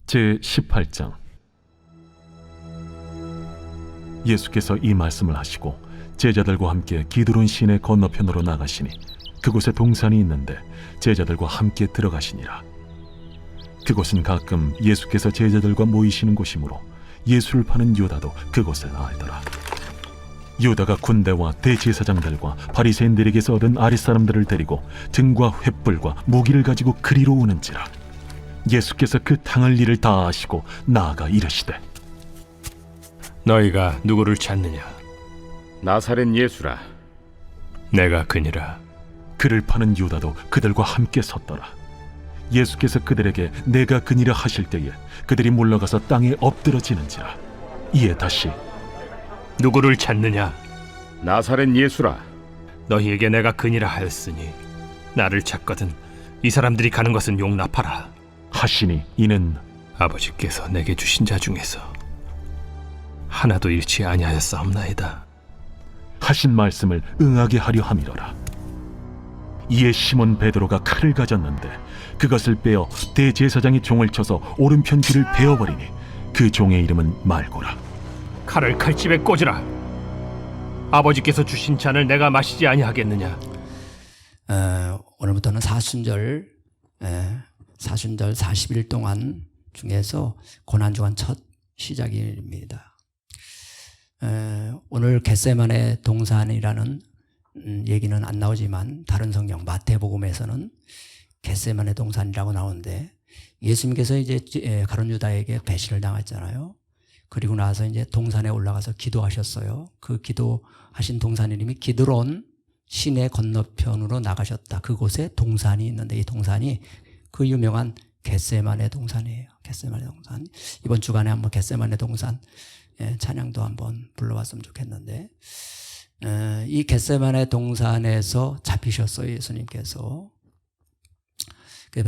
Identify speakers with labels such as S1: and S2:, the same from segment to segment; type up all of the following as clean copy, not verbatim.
S1: 제18장. 예수께서 이 말씀을 하시고 제자들과 함께 기드론 시내 건너편으로 나가시니 그곳에 동산이 있는데 제자들과 함께 들어가시니라. 그곳은 가끔 예수께서 제자들과 모이시는 곳이므로 예수를 파는 유다도 그곳을 알더라. 유다가 군대와 대제사장들과 바리새인들에게서 얻은 아랫사람들을 데리고 등과 횃불과 무기를 가지고 그리로 오는지라. 예수께서 그 당할 일을 다 아시고 나아가 이르시되,
S2: 너희가 누구를 찾느냐?
S3: 나사렛 예수라.
S2: 내가 그니라.
S1: 그를 파는 유다도 그들과 함께 섰더라. 예수께서 그들에게 내가 그니라 하실 때에 그들이 물러가서 땅에 엎드러지는지라. 이에 다시
S2: 누구를 찾느냐?
S3: 나사렛 예수라.
S2: 너희에게 내가 그니라 하였으니 나를 찾거든 이 사람들이 가는 것은 용납하라.
S1: 하시니 이는
S2: 아버지께서 내게 주신 자 중에서 하나도 잃지 아니하였사옵나이다.
S1: 하신 말씀을 응하게 하려 함이로라. 이에 시몬 베드로가 칼을 가졌는데 그것을 빼어 대제사장이 종을 쳐서 오른편 귀를 베어버리니 그 종의 이름은 말고라.
S2: 칼을 칼집에 꽂으라. 아버지께서 주신 잔을 내가 마시지 아니하겠느냐?
S4: 오늘부터는 사순절 40일 동안 중에서 고난주간 첫 시작입니다. 오늘 겟세마네 동산이라는 얘기는 안 나오지만 다른 성경 마태복음에서는 겟세마네 동산이라고 나오는데, 예수님께서 이제 가룟 유다에게 배신을 당했잖아요. 그리고 나서 이제 동산에 올라가서 기도하셨어요. 그 기도하신 동산 이름이 기드론 시내 건너편으로 나가셨다. 그곳에 동산이 있는데 이 동산이 그 유명한 겟세마네 동산이에요. 겟세마네 동산. 이번 주간에 한번 겟세마네 동산 찬양도 한번 불러봤으면 좋겠는데, 이 겟세마네 동산에서 잡히셨어요. 예수님께서.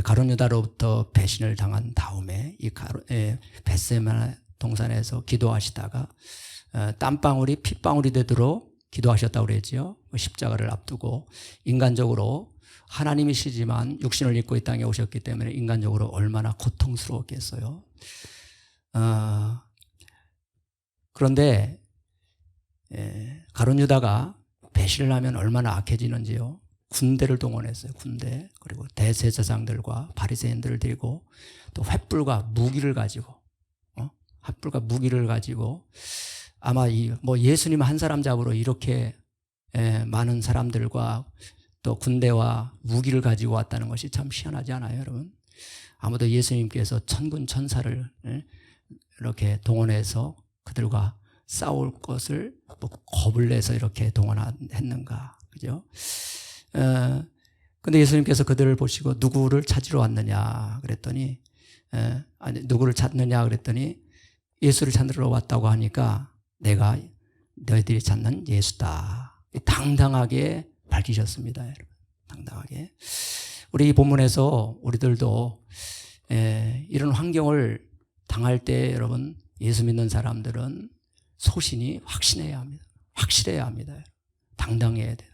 S4: 가룟 유다로부터 배신을 당한 다음에 이 겟세마네 동산에서 기도하시다가 땀방울이 핏방울이 되도록 기도하셨다고 그랬죠. 십자가를 앞두고 인간적으로 하나님이시지만 육신을 입고 이 땅에 오셨기 때문에 인간적으로 얼마나 고통스러웠겠어요. 그런데 가룟 유다가 배신을 하면 얼마나 악해지는지요. 군대를 동원했어요. 군대. 그리고 대제사장들과 바리새인들을 데리고 또 횃불과 무기를 가지고 횃불과 무기를 가지고 아마 예수님 한 사람 잡으러 이렇게 많은 사람들과 또 군대와 무기를 가지고 왔다는 것이 참 희한하지 않아요, 여러분? 아무도 예수님께서 천군 천사를 이렇게 동원해서 그들과 싸울 것을 겁을 내서 이렇게 동원했는가, 그죠? 근데 예수님께서 그들을 보시고 누구를 찾으러 왔느냐 그랬더니, 누구를 찾느냐 그랬더니 예수를 찾으러 왔다고 하니까 내가 너희들이 찾는 예수다. 당당하게 밝히셨습니다, 여러분. 당당하게. 우리 이 본문에서 우리들도 이런 환경을 당할 때 여러분, 예수 믿는 사람들은 소신이 확신해야 합니다. 확실해야 합니다. 당당해야 돼요.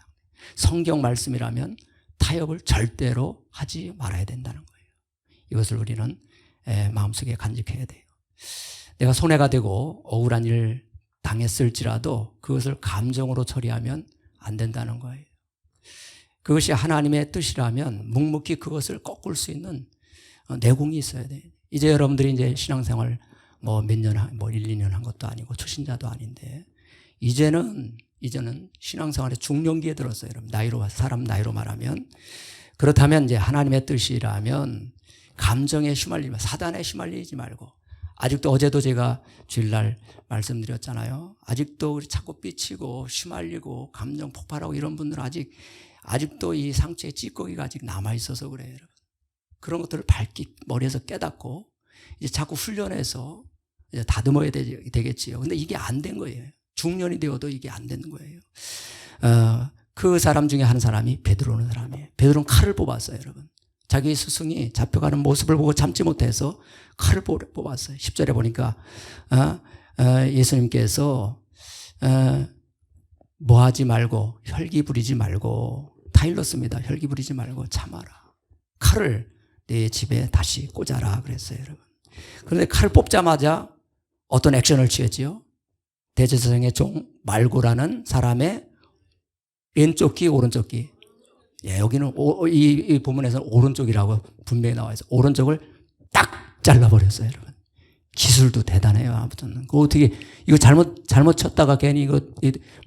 S4: 성경 말씀이라면 타협을 절대로 하지 말아야 된다는 거예요. 이것을 우리는 마음속에 간직해야 돼요. 내가 손해가 되고 억울한 일 당했을지라도 그것을 감정으로 처리하면 안 된다는 거예요. 그것이 하나님의 뜻이라면 묵묵히 그것을 꺾을 수 있는 내공이 있어야 돼요. 이제 여러분들이 이제 신앙생활 몇 년, 1, 2년 한 것도 아니고 초신자도 아닌데 이제는 신앙생활의 중년기에 들었어요. 여러분, 사람 나이로 말하면. 그렇다면 이제 하나님의 뜻이라면 감정에 휘말리면 사단에 휘말리지 말고, 아직도 어제도 제가 주일날 말씀드렸잖아요. 아직도 우리 자꾸 삐치고 휘말리고 감정 폭발하고 이런 분들은 아직도 이 상처에 찌꺼기가 아직 남아있어서 그래요, 여러분. 그런 것들을 머리에서 깨닫고 이제 자꾸 훈련해서 이제 다듬어야 되겠지요. 근데 이게 안 된 거예요. 중년이 되어도 이게 안 되는 거예요. 그 사람 중에 한 사람이 베드로는 사람이에요. 베드로는 칼을 뽑았어요, 여러분. 자기 스승이 잡혀가는 모습을 보고 참지 못해서 칼을 뽑았어요. 10절에 보니까 예수님께서 뭐하지 말고 혈기 부리지 말고 타일렀습니다. 혈기 부리지 말고 참아라. 칼을 내 집에 다시 꽂아라 그랬어요, 여러분. 그런데 칼 뽑자마자 어떤 액션을 취했지요? 대제사장의 종 말고라는 사람의 왼쪽 귀, 오른쪽 귀. 예, 여기는 이 본문에서는 오른쪽이라고 분명히 나와 있어요. 오른쪽을 딱 잘라버렸어요, 여러분. 기술도 대단해요. 아무튼 그 어떻게 이거 잘못 쳤다가 괜히 이거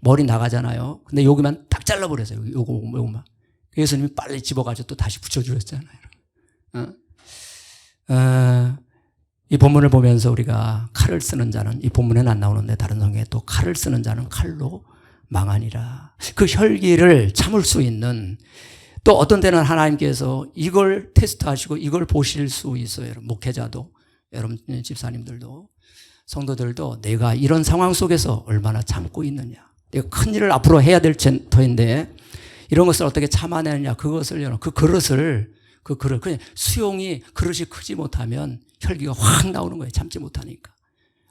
S4: 머리 나가잖아요. 근데 여기만 딱 잘라버렸어요. 요거만. 예수님이 빨리 집어가지고 또 다시 붙여주셨잖아요. 이 본문을 보면서 우리가 칼을 쓰는 자는, 이 본문에는 안 나오는데 다른 성경에 또 칼을 쓰는 자는 칼로 망하니라. 그 혈기를 참을 수 있는, 또 어떤 때는 하나님께서 이걸 테스트하시고 이걸 보실 수 있어요. 목회자도, 여러분 집사님들도, 성도들도 내가 이런 상황 속에서 얼마나 참고 있느냐, 내가 큰 일을 앞으로 해야 될 터인데 이런 것을 어떻게 참아내느냐, 그것을, 그 그릇, 그냥 수용이, 그릇이 크지 못하면 혈기가 확 나오는 거예요. 참지 못하니까.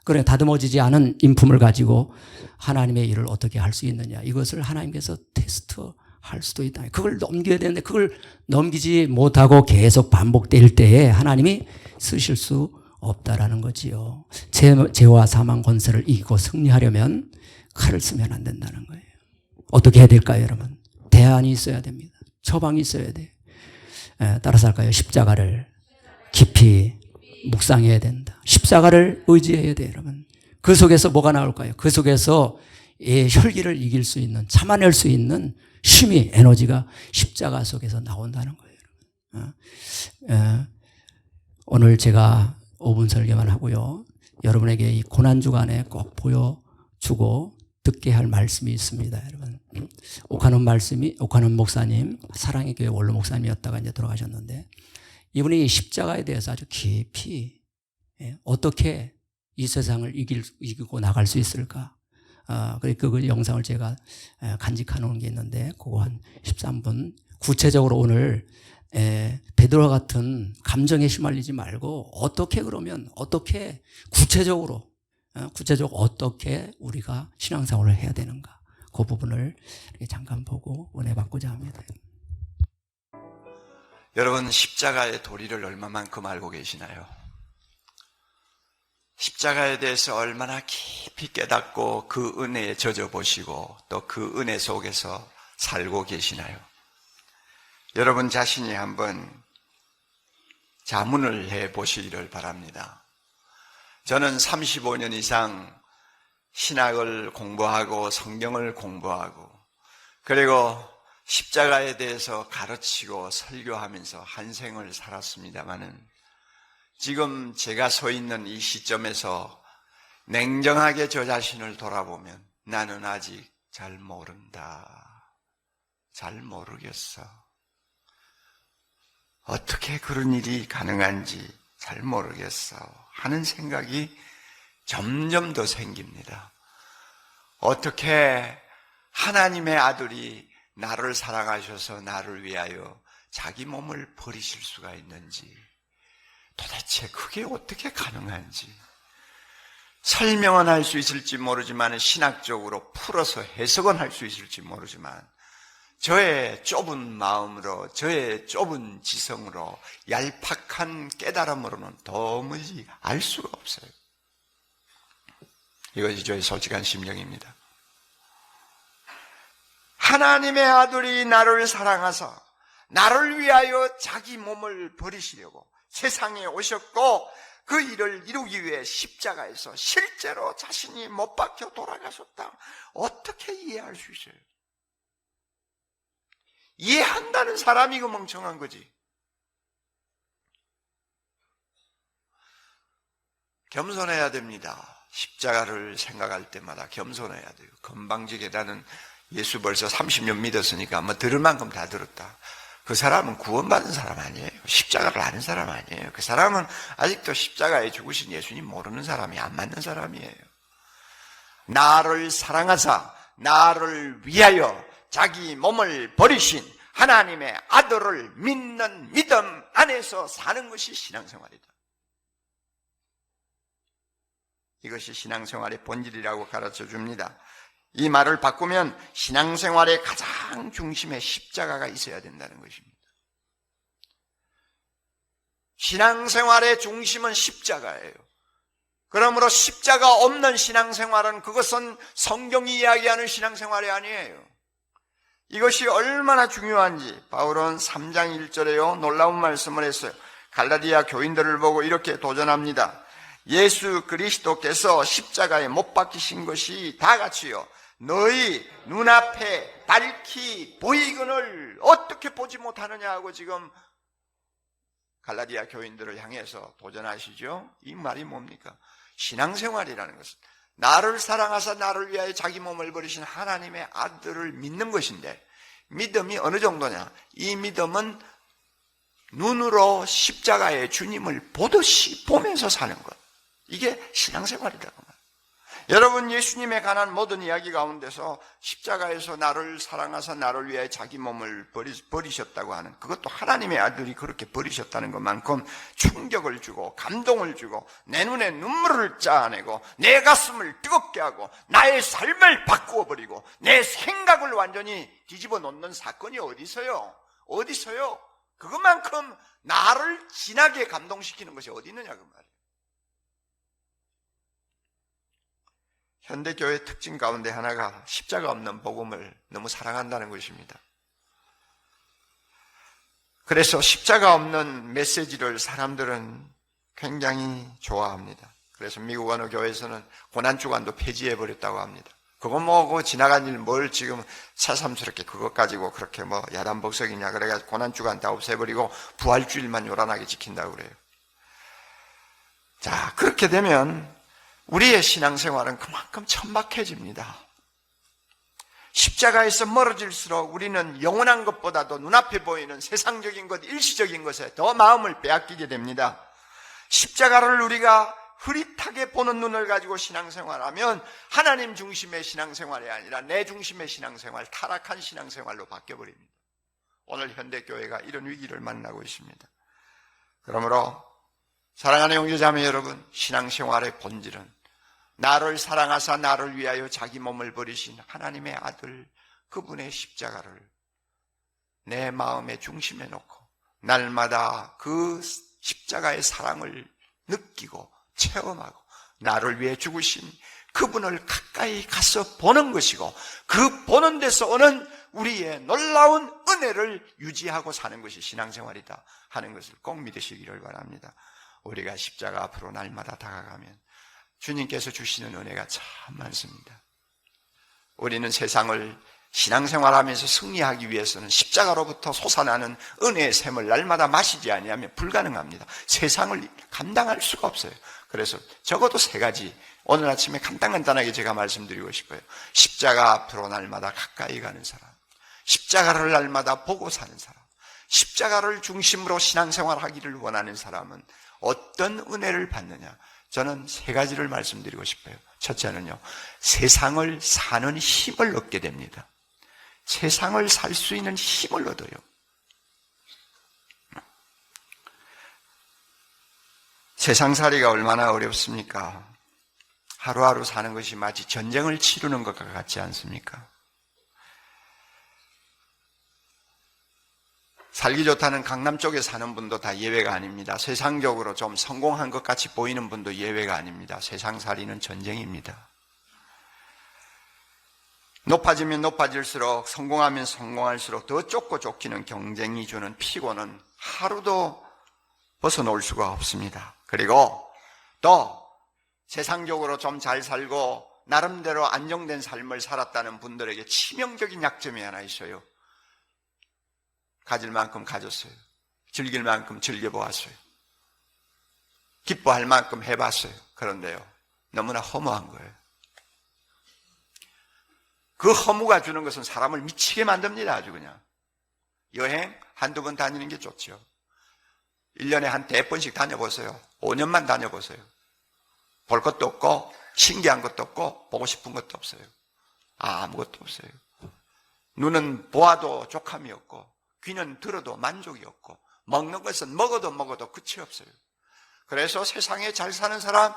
S4: 그래, 다듬어지지 않은 인품을 가지고 하나님의 일을 어떻게 할 수 있느냐, 이것을 하나님께서 테스트할 수도 있다. 그걸 넘겨야 되는데 그걸 넘기지 못하고 계속 반복될 때에 하나님이 쓰실 수 없다라는 거지요. 죄와 사망 권세를 이기고 승리하려면 칼을 쓰면 안 된다는 거예요. 어떻게 해야 될까요, 여러분? 대안이 있어야 됩니다. 처방이 있어야 돼요. 따라서 할까요? 십자가를 깊이 묵상해야 된다. 십자가를 의지해야 돼요, 여러분. 그 속에서 뭐가 나올까요? 그 속에서 혈기를 이길 수 있는, 참아낼 수 있는 힘이, 에너지가 십자가 속에서 나온다는 거예요, 여러분. 오늘 제가 5분 설교만 하고요. 여러분에게 이 고난주간에 꼭 보여주고 듣게 할 말씀이 있습니다, 여러분. 오카논 목사님, 사랑의 교회 원로 목사님이었다가 이제 돌아가셨는데, 이분이 이 십자가에 대해서 아주 깊이, 어떻게 이 세상을 이기고 나갈 수 있을까? 그 영상을 제가 간직해 놓은 게 있는데, 그거 한 13분. 구체적으로 오늘, 베드로와 같은 감정에 휘말리지 말고, 어떻게 구체적으로 어떻게 우리가 신앙생활을 해야 되는가, 그 부분을 이렇게 잠깐 보고 은혜 받고자 합니다.
S5: 여러분, 십자가의 도리를 얼마만큼 알고 계시나요? 십자가에 대해서 얼마나 깊이 깨닫고 그 은혜에 젖어보시고 또 그 은혜 속에서 살고 계시나요? 여러분 자신이 한번 자문을 해보시기를 바랍니다. 저는 35년 이상 신학을 공부하고 성경을 공부하고, 그리고 십자가에 대해서 가르치고 설교하면서 한 생을 살았습니다마는, 지금 제가 서 있는 이 시점에서 냉정하게 저 자신을 돌아보면 나는 아직 잘 모른다, 잘 모르겠어, 어떻게 그런 일이 가능한지 잘 모르겠어 하는 생각이 점점 더 생깁니다. 어떻게 하나님의 아들이 나를 사랑하셔서 나를 위하여 자기 몸을 버리실 수가 있는지, 도대체 그게 어떻게 가능한지 설명은 할 수 있을지 모르지만, 신학적으로 풀어서 해석은 할 수 있을지 모르지만, 저의 좁은 마음으로, 저의 좁은 지성으로, 얄팍한 깨달음으로는 도무지 알 수가 없어요. 이것이 저의 솔직한 심정입니다. 하나님의 아들이 나를 사랑하사 나를 위하여 자기 몸을 버리시려고 세상에 오셨고, 그 일을 이루기 위해 십자가에서 실제로 자신이 못 박혀 돌아가셨다. 어떻게 이해할 수 있어요? 이해한다는 사람이 그 멍청한 거지. 겸손해야 됩니다. 십자가를 생각할 때마다 겸손해야 돼요. 건방지게 나는 예수 벌써 30년 믿었으니까 뭐 들을 만큼 다 들었다. 그 사람은 구원받은 사람 아니에요. 십자가를 아는 사람 아니에요. 그 사람은 아직도 십자가에 죽으신 예수님 모르는 사람이, 안 맞는 사람이에요. 나를 사랑하사 나를 위하여 자기 몸을 버리신 하나님의 아들을 믿는 믿음 안에서 사는 것이 신앙생활이다. 이것이 신앙생활의 본질이라고 가르쳐 줍니다. 이 말을 바꾸면 신앙생활의 가장 중심에 십자가가 있어야 된다는 것입니다. 신앙생활의 중심은 십자가예요. 그러므로 십자가 없는 신앙생활은 그것은 성경이 이야기하는 신앙생활이 아니에요. 이것이 얼마나 중요한지 바울은 3장 1절에요. 놀라운 말씀을 했어요. 갈라디아 교인들을 보고 이렇게 도전합니다. 예수 그리스도께서 십자가에 못 박히신 것이 다 같이요. 너희 눈앞에 밝히 보이거늘 어떻게 보지 못하느냐 하고 지금 갈라디아 교인들을 향해서 도전하시죠. 이 말이 뭡니까? 신앙생활이라는 것은 나를 사랑하사 나를 위하여 자기 몸을 버리신 하나님의 아들을 믿는 것인데, 믿음이 어느 정도냐? 이 믿음은 눈으로 십자가의 주님을 보듯이 보면서 사는 것. 이게 신앙생활이라고 말해요. 여러분, 예수님에 관한 모든 이야기 가운데서 십자가에서 나를 사랑하사 나를 위하여 자기 몸을 버리셨다고 하는, 그것도 하나님의 아들이 그렇게 버리셨다는 것만큼 충격을 주고 감동을 주고 내 눈에 눈물을 짜내고 내 가슴을 뜨겁게 하고 나의 삶을 바꾸어 버리고 내 생각을 완전히 뒤집어 놓는 사건이 어디서요? 어디서요? 그것만큼 나를 진하게 감동시키는 것이 어디 있느냐 그 말이에요. 현대교회의 특징 가운데 하나가 십자가 없는 복음을 너무 사랑한다는 것입니다. 그래서 십자가 없는 메시지를 사람들은 굉장히 좋아합니다. 그래서 미국 어느 교회에서는 고난주간도 폐지해버렸다고 합니다. 그거 뭐고 지나간 일 뭘 지금 새삼스럽게 그것 가지고 그렇게 뭐 야단복석이냐, 그래가지고 고난주간 다 없애버리고 부활주일만 요란하게 지킨다고 그래요. 자, 그렇게 되면 우리의 신앙생활은 그만큼 천박해집니다. 십자가에서 멀어질수록 우리는 영원한 것보다도 눈앞에 보이는 세상적인 것, 일시적인 것에 더 마음을 빼앗기게 됩니다. 십자가를 우리가 흐릿하게 보는 눈을 가지고 신앙생활하면 하나님 중심의 신앙생활이 아니라 내 중심의 신앙생활, 타락한 신앙생활로 바뀌어버립니다. 오늘 현대교회가 이런 위기를 만나고 있습니다. 그러므로 사랑하는 형제자매 여러분, 신앙생활의 본질은 나를 사랑하사 나를 위하여 자기 몸을 버리신 하나님의 아들, 그분의 십자가를 내 마음의 중심에 놓고 날마다 그 십자가의 사랑을 느끼고 체험하고 나를 위해 죽으신 그분을 가까이 가서 보는 것이고, 그 보는 데서 오는 우리의 놀라운 은혜를 유지하고 사는 것이 신앙생활이다 하는 것을 꼭 믿으시기를 바랍니다. 우리가 십자가 앞으로 날마다 다가가면 주님께서 주시는 은혜가 참 많습니다. 우리는 세상을 신앙생활하면서 승리하기 위해서는 십자가로부터 솟아나는 은혜의 샘을 날마다 마시지 아니하면 불가능합니다. 세상을 감당할 수가 없어요. 그래서 적어도 3가지 오늘 아침에 간단하게 제가 말씀드리고 싶어요. 십자가 앞으로 날마다 가까이 가는 사람, 십자가를 날마다 보고 사는 사람, 십자가를 중심으로 신앙생활하기를 원하는 사람은 어떤 은혜를 받느냐? 저는 3가지를 말씀드리고 싶어요. 첫째는요, 세상을 사는 힘을 얻게 됩니다. 세상을 살 수 있는 힘을 얻어요. 세상살이가 얼마나 어렵습니까? 하루하루 사는 것이 마치 전쟁을 치르는 것과 같지 않습니까? 살기 좋다는 강남 쪽에 사는 분도 다 예외가 아닙니다. 세상적으로 좀 성공한 것 같이 보이는 분도 예외가 아닙니다. 세상살이는 전쟁입니다. 높아지면 높아질수록, 성공하면 성공할수록 더 쫓고 쫓기는 경쟁이 주는 피곤은 하루도 벗어놓을 수가 없습니다. 그리고 또 세상적으로 좀 잘 살고 나름대로 안정된 삶을 살았다는 분들에게 치명적인 약점이 하나 있어요. 가질 만큼 가졌어요. 즐길 만큼 즐겨보았어요. 기뻐할 만큼 해봤어요. 그런데요, 너무나 허무한 거예요. 그 허무가 주는 것은 사람을 미치게 만듭니다. 아주 그냥. 여행 한두 번 다니는 게 좋죠. 1년에 한 100번씩 다녀보세요. 5년만 다녀보세요. 볼 것도 없고 신기한 것도 없고 보고 싶은 것도 없어요. 아무것도 없어요. 눈은 보아도 족함이 없고 귀는 들어도 만족이 없고 먹는 것은 먹어도 끝이 없어요. 그래서 세상에 잘 사는 사람,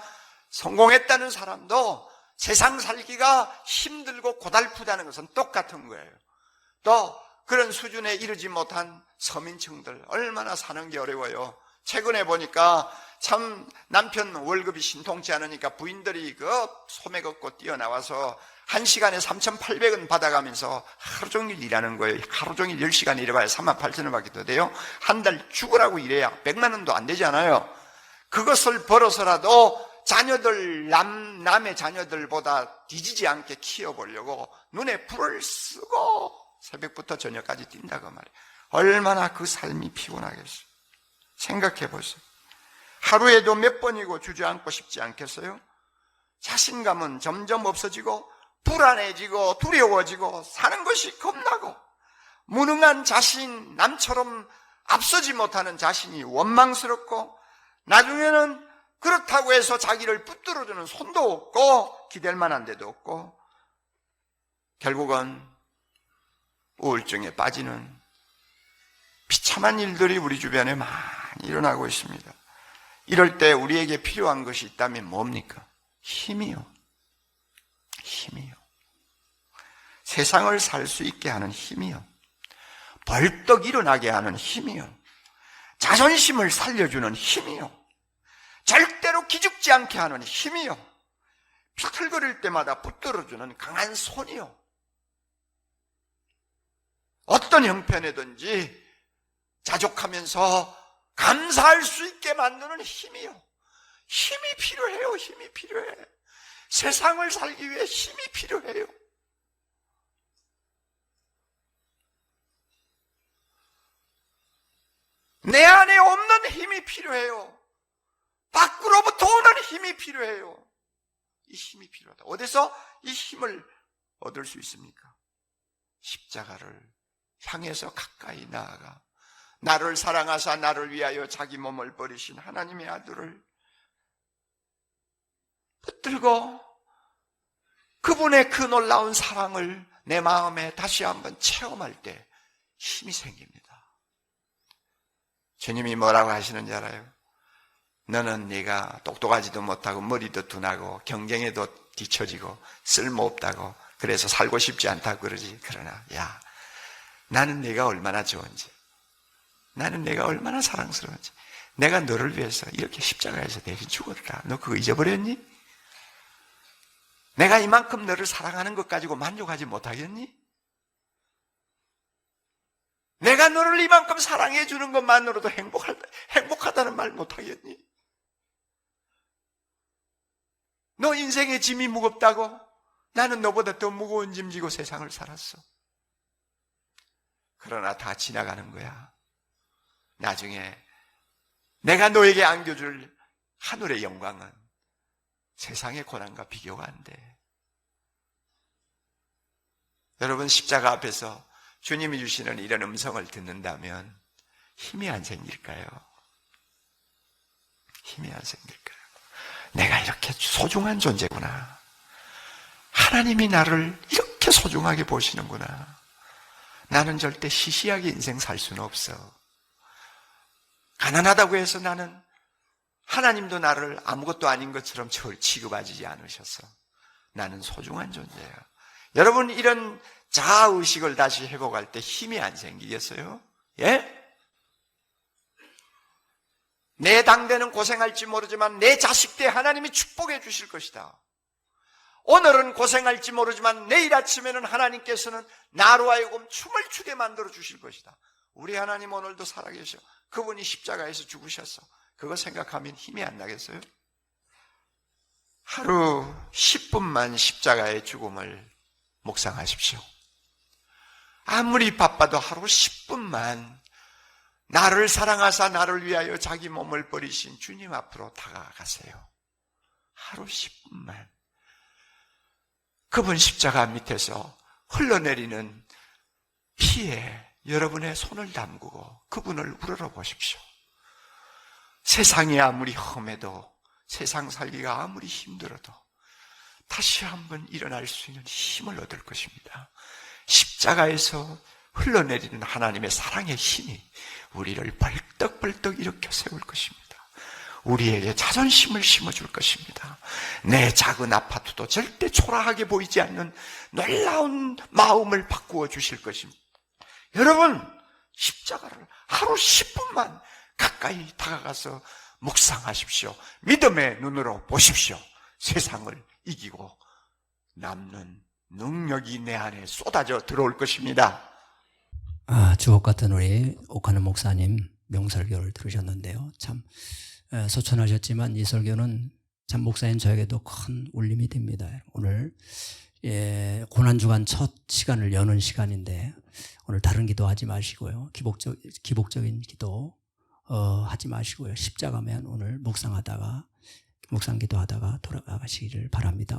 S5: 성공했다는 사람도 세상 살기가 힘들고 고달프다는 것은 똑같은 거예요. 또 그런 수준에 이르지 못한 서민층들 얼마나 사는 게 어려워요. 최근에 보니까 참 남편 월급이 신통치 않으니까 부인들이 그 소매 걷고 뛰어나와서 1시간에 3,800원 받아가면서 하루 종일 일하는 거예요. 하루 종일 10시간 일해봐야 38,000원 밖에 더 돼요. 한 달 죽으라고 일해야 100만 원도 안 되잖아요. 그것을 벌어서라도 자녀들, 남의 자녀들보다 뒤지지 않게 키워보려고 눈에 불을 쓰고 새벽부터 저녁까지 뛴다고 말이에요. 얼마나 그 삶이 피곤하겠어요. 생각해 보세요. 하루에도 몇 번이고 주저앉고 싶지 않겠어요? 자신감은 점점 없어지고 불안해지고 두려워지고 사는 것이 겁나고 무능한 자신, 남처럼 앞서지 못하는 자신이 원망스럽고 나중에는 그렇다고 해서 자기를 붙들어주는 손도 없고 기댈 만한 데도 없고 결국은 우울증에 빠지는 비참한 일들이 우리 주변에 많이 일어나고 있습니다. 이럴 때 우리에게 필요한 것이 있다면 뭡니까? 힘이요. 힘이요. 세상을 살 수 있게 하는 힘이요. 벌떡 일어나게 하는 힘이요. 자존심을 살려주는 힘이요. 절대로 기죽지 않게 하는 힘이요. 비틀거릴 때마다 붙들어주는 강한 손이요. 어떤 형편이든지 자족하면서 감사할 수 있게 만드는 힘이요. 힘이 필요해요. 힘이 필요해. 세상을 살기 위해 힘이 필요해요. 내 안에 없는 힘이 필요해요. 밖으로부터 오는 힘이 필요해요. 이 힘이 필요하다. 어디서 이 힘을 얻을 수 있습니까? 십자가를 향해서 가까이 나아가 나를 사랑하사 나를 위하여 자기 몸을 버리신 하나님의 아들을 붙들고 그분의 그 놀라운 사랑을 내 마음에 다시 한번 체험할 때 힘이 생깁니다. 주님이 뭐라고 하시는지 알아요? 너는 네가 똑똑하지도 못하고 머리도 둔하고 경쟁에도 뒤처지고 쓸모없다고 그래서 살고 싶지 않다고 그러지. 그러나 야, 나는 네가 얼마나 좋은지, 나는 내가 얼마나 사랑스러운지, 내가 너를 위해서 이렇게 십자가에서 대신 죽었다. 너 그거 잊어버렸니? 내가 이만큼 너를 사랑하는 것 가지고 만족하지 못하겠니? 내가 너를 이만큼 사랑해 주는 것만으로도 행복하다는 말 못하겠니? 너 인생의 짐이 무겁다고? 나는 너보다 더 무거운 짐 지고 세상을 살았어. 그러나 다 지나가는 거야. 나중에 내가 너에게 안겨줄 하늘의 영광은 세상의 고난과 비교가 안 돼. 여러분, 십자가 앞에서 주님이 주시는 이런 음성을 듣는다면 힘이 안 생길까요? 힘이 안 생길까요? 내가 이렇게 소중한 존재구나. 하나님이 나를 이렇게 소중하게 보시는구나. 나는 절대 시시하게 인생 살 수는 없어. 가난하다고 해서 나는 하나님도 나를 아무것도 아닌 것처럼 취급하지 않으셔서 나는 소중한 존재야. 여러분, 이런 자아의식을 다시 회복할 때 힘이 안 생기겠어요? 예? 내 당대는 고생할지 모르지만 내 자식 때 하나님이 축복해 주실 것이다. 오늘은 고생할지 모르지만 내일 아침에는 하나님께서는 나로 하여금 춤을 추게 만들어 주실 것이다. 우리 하나님 오늘도 살아계셔. 그분이 십자가에서 죽으셨어. 그거 생각하면 힘이 안 나겠어요? 하루 10분만 십자가의 죽음을 묵상하십시오. 아무리 바빠도 하루 10분만 나를 사랑하사 나를 위하여 자기 몸을 버리신 주님 앞으로 다가가세요. 하루 10분만. 그분 십자가 밑에서 흘러내리는 피에 여러분의 손을 담그고 그분을 우러러 보십시오. 세상이 아무리 험해도, 세상 살기가 아무리 힘들어도 다시 한번 일어날 수 있는 힘을 얻을 것입니다. 십자가에서 흘러내리는 하나님의 사랑의 힘이 우리를 벌떡벌떡 일으켜 세울 것입니다. 우리에게 자존심을 심어줄 것입니다. 내 작은 아파트도 절대 초라하게 보이지 않는 놀라운 마음을 바꾸어 주실 것입니다. 여러분, 십자가를 하루 10분만 가까이 다가가서 묵상하십시오. 믿음의 눈으로 보십시오. 세상을 이기고 남는 능력이 내 안에 쏟아져 들어올 것입니다.
S4: 주옥 같은 우리 옥하는 목사님 명설교를 들으셨는데요. 참 소천하셨지만 이 설교는 참 목사인 저에게도 큰 울림이 됩니다. 오늘 고난주간 첫 시간을 여는 시간인데 오늘 다른 기도하지 마시고요. 기복적인 기도 하지 마시고요. 십자가면 오늘 묵상 기도하다가 돌아가시기를 바랍니다.